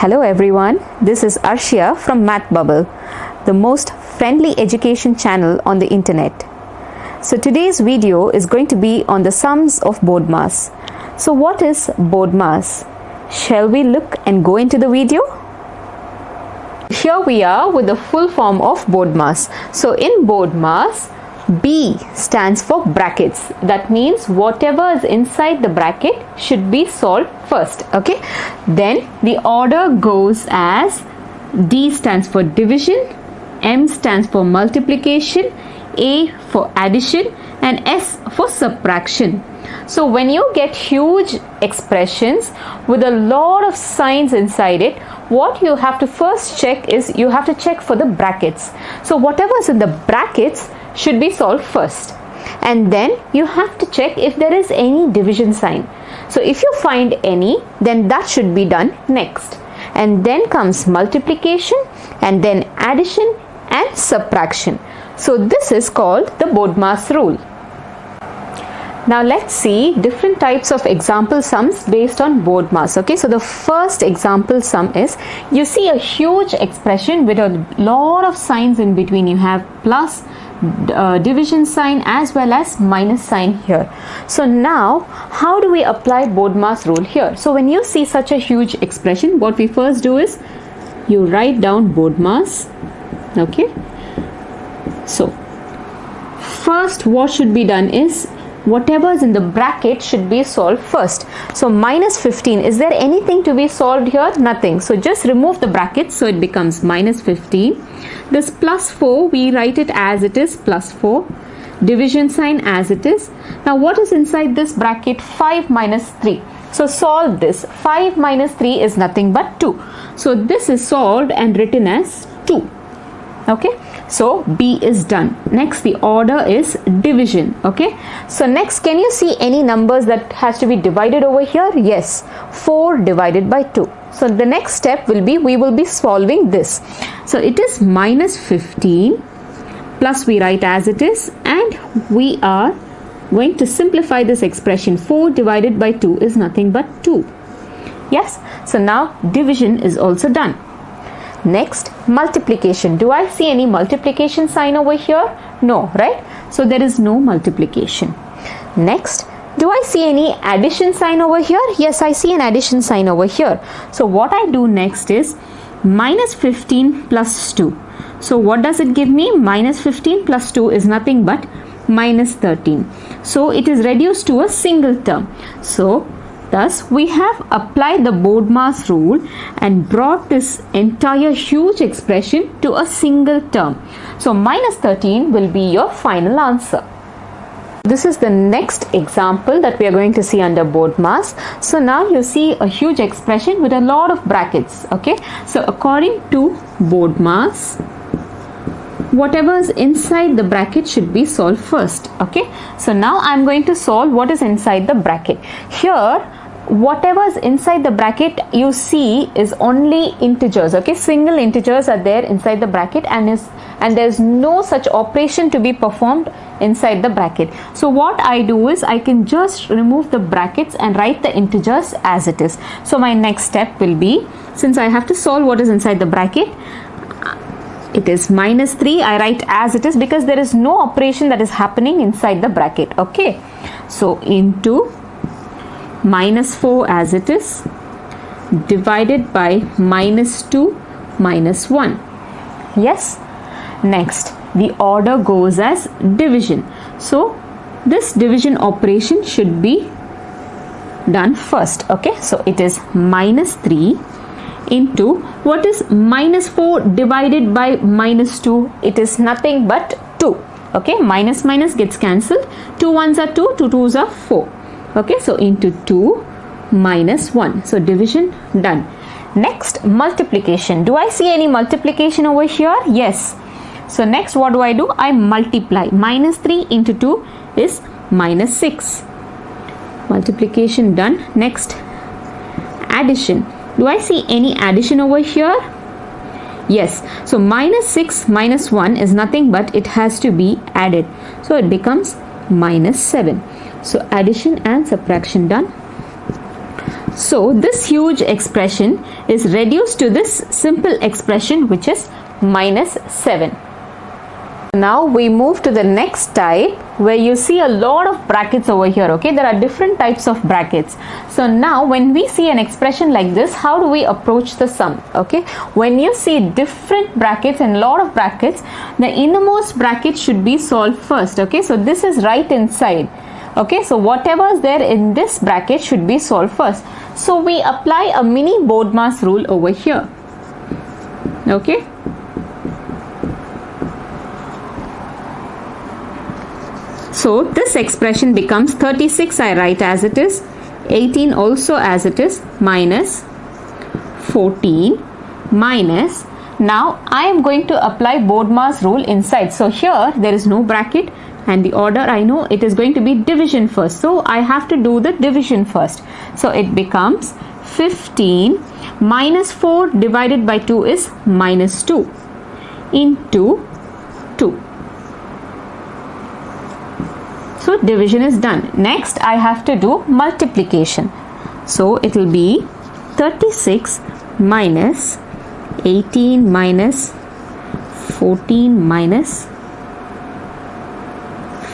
Hello everyone, this is Arshia from Math Bubble, the most friendly education channel on the internet. So today's video is going to be on the sums of BODMAS. So what is BODMAS? Shall we look and go into the video? Here we are with the full form of BODMAS. So in BODMAS, B stands for brackets. That means whatever is inside the bracket should be solved first. Okay. Then the order goes as D stands for division, M stands for multiplication, A for addition, and S for subtraction. So when you get huge expressions with a lot of signs inside it, what you have to first check is you have to check for the brackets. So whatever is in the brackets should be solved first, and then you have to check if there is any division sign. So if you find any, then that should be done next, and then comes multiplication, and then addition and subtraction. So this is called the BODMAS rule. Now let's see different types of example sums based on BODMAS. Okay, so the first example sum is, you see a huge expression with a lot of signs in between. You have plus, division sign as well as minus sign here. So now how do we apply BODMAS rule here? So when you see such a huge expression, what we first do is you write down BODMAS. Okay, so first what should be done is whatever is in the bracket should be solved first. So minus 15, is there anything to be solved here? Nothing. So just remove the brackets, so it becomes minus 15. This plus 4, we write it as it is, plus 4. Division sign as it is. Now what is inside this bracket? 5 minus 3. So solve this. 5 minus 3 is nothing but 2. So this is solved and written as 2. Okay, so B is done. Next, the order is division. Okay, so next, can you see any numbers that has to be divided over here? Yes, 4 divided by 2. So the next step will be, we will be solving this. So it is minus 15 plus, we write as it is, and we are going to simplify this expression. 4 divided by 2 is nothing but 2. Yes, so now division is also done. Next, multiplication. Do I see any multiplication sign over here? No, right? So there is no multiplication. Next, do I see any addition sign over here? Yes, I see an addition sign over here. So what I do next is minus 15 plus 2. So what does it give me? Minus 15 plus 2 is nothing but minus 13. So it is reduced to a single term. So thus, we have applied the BODMAS rule and brought this entire huge expression to a single term. So minus 13 will be your final answer. This is the next example that we are going to see under BODMAS. So now you see a huge expression with a lot of brackets. Okay, so according to BODMAS, whatever is inside the bracket should be solved first. Okay, so now I'm going to solve what is inside the bracket. Here, whatever is inside the bracket you see is only integers. Okay, single integers are there inside the bracket, and there's no such operation to be performed inside the bracket. So what I do is I can just remove the brackets and write the integers as it is. So my next step will be, since I have to solve what is inside the bracket, it is minus 3. I write as it is because there is no operation that is happening inside the bracket. Okay, so into minus 4 as it is, divided by minus 2 minus 1. Yes. Next, the order goes as division. So this division operation should be done first. Okay, so it is minus 3 into, what is minus 4 divided by minus 2? It is nothing but 2. Okay, minus minus gets cancelled. 2 ones are 2, 2 twos are 4. Okay, so into 2 minus 1. So division done. Next, multiplication. Do I see any multiplication over here? Yes. So next, what do? I multiply. Minus 3 into 2 is minus 6. Multiplication done. Next, addition. Do I see any addition over here? Yes. So minus 6 minus 1 is nothing but it has to be added. So it becomes minus 7. So addition and subtraction done. So this huge expression is reduced to this simple expression, which is minus 7. Now we move to the next type, where you see a lot of brackets over here. Okay, there are different types of brackets. So now when we see an expression like this, how do we approach the sum? Okay, when you see different brackets and lot of brackets, the innermost bracket should be solved first. Okay, so this is right inside. Okay, so whatever is there in this bracket should be solved first. So we apply a mini BODMAS rule over here. Okay, so this expression becomes 36, I write as it is, 18 also as it is, minus 14 minus, now I am going to apply BODMAS rule inside. So here there is no bracket, and the order I know, it is going to be division first. So I have to do the division first. So it becomes 15 minus 4 divided by 2 is minus 2 into 2. So division is done. Next I have to do multiplication. So it will be 36 minus 18 minus 14 minus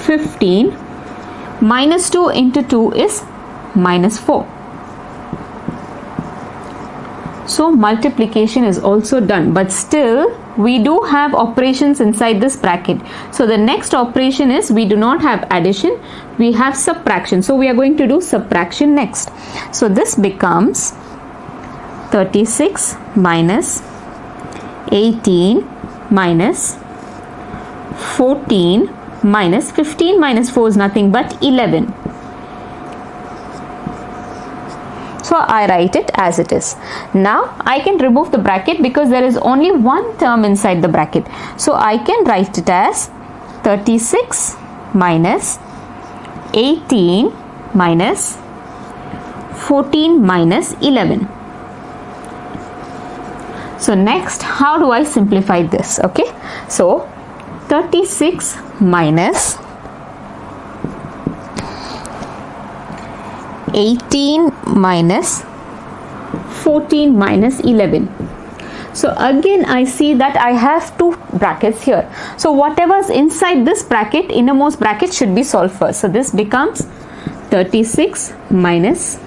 15 minus 2 into 2 is minus 4. So multiplication is also done, but still we do have operations inside this bracket. So the next operation is, we do not have addition, we have subtraction. So we are going to do subtraction next. So this becomes 36 minus 18 minus 14 minus 15 minus 4 is nothing but 11. So I write it as it is. Now I can remove the bracket because there is only one term inside the bracket. So I can write it as 36 minus 18 minus 14 minus 11. So next, how do I simplify this? Okay, so 36 minus 18 minus 14 minus 11. So again I see that I have two brackets here. So whatever is inside this bracket, innermost bracket, should be solved first. So this becomes 36 minus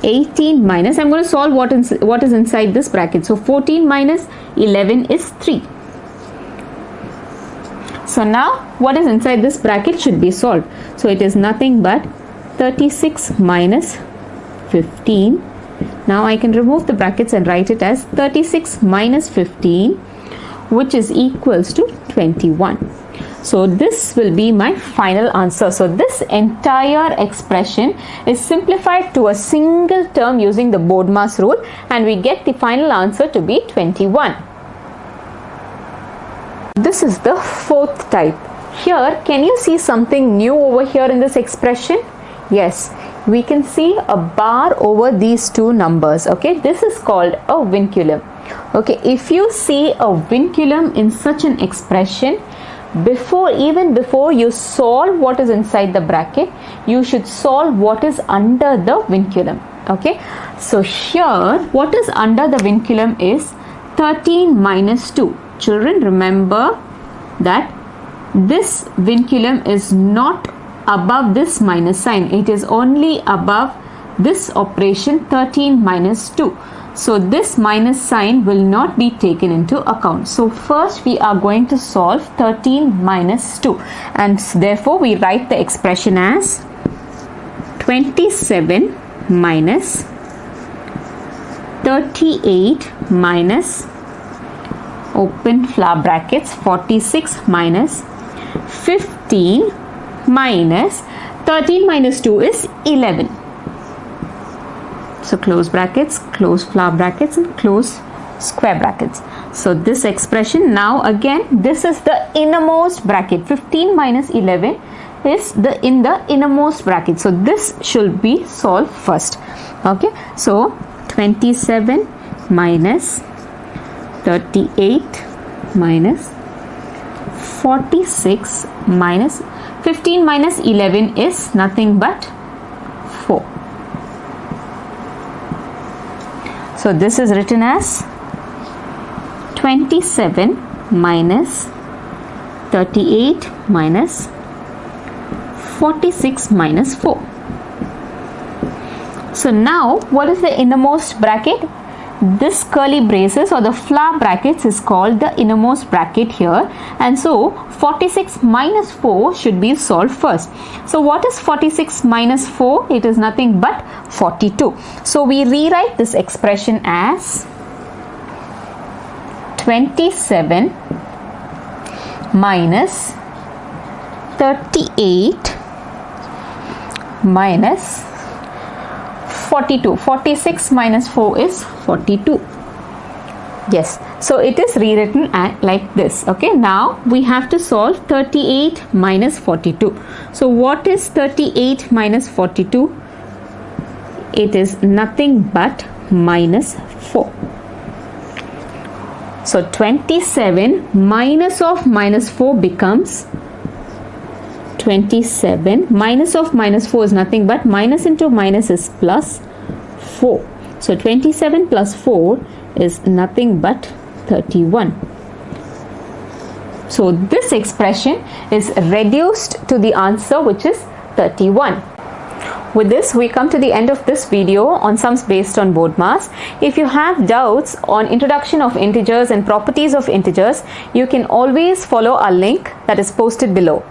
18 minus, I'm going to solve what is inside this bracket. So 14 minus 11 is 3. So now what is inside this bracket should be solved. So it is nothing but 36 minus 15. Now I can remove the brackets and write it as 36 minus 15, which is equals to 21. So this will be my final answer. So this entire expression is simplified to a single term using the BODMAS rule, and we get the final answer to be 21. This is the fourth type. Here, can you see something new over here in this expression? Yes, we can see a bar over these two numbers. Okay, this is called a vinculum. Okay, if you see a vinculum in such an expression, even before you solve what is inside the bracket, you should solve what is under the vinculum. Okay, so here what is under the vinculum is 13 minus 2. Children, remember that this vinculum is not above this minus sign, it is only above this operation 13 minus 2. So this minus sign will not be taken into account. So first we are going to solve 13 minus 2, and therefore we write the expression as 27 minus 38 minus, open flower brackets, 46 minus 15 minus 13 minus 2 is 11. So close brackets, close flower brackets, and close square brackets. So this expression, now again this is the innermost bracket. 15 minus 11 is in the innermost bracket. So this should be solved first. Okay, so 27 minus 38 minus 46 minus 15 minus 11 is nothing but 4. So this is written as 27 minus 38 minus 46 minus 4. So now what is the innermost bracket? This curly braces or the flower brackets is called the innermost bracket here, and so 46 minus 4 should be solved first. So what is 46 minus 4? It is nothing but 42. So we rewrite this expression as 27 minus 38 minus 42. 46 minus 4 is 42. Yes, so it is rewritten like this. Okay, now we have to solve 38 minus 42. So what is 38 minus 42? It is nothing but minus 4. So 27 minus of minus 4 becomes 27. Minus of minus 4 is nothing but minus into minus is plus 4. So 27 plus 4 is nothing but 31. So this expression is reduced to the answer, which is 31. With this, we come to the end of this video on sums based on BODMAS. If you have doubts on introduction of integers and properties of integers, you can always follow our link that is posted below.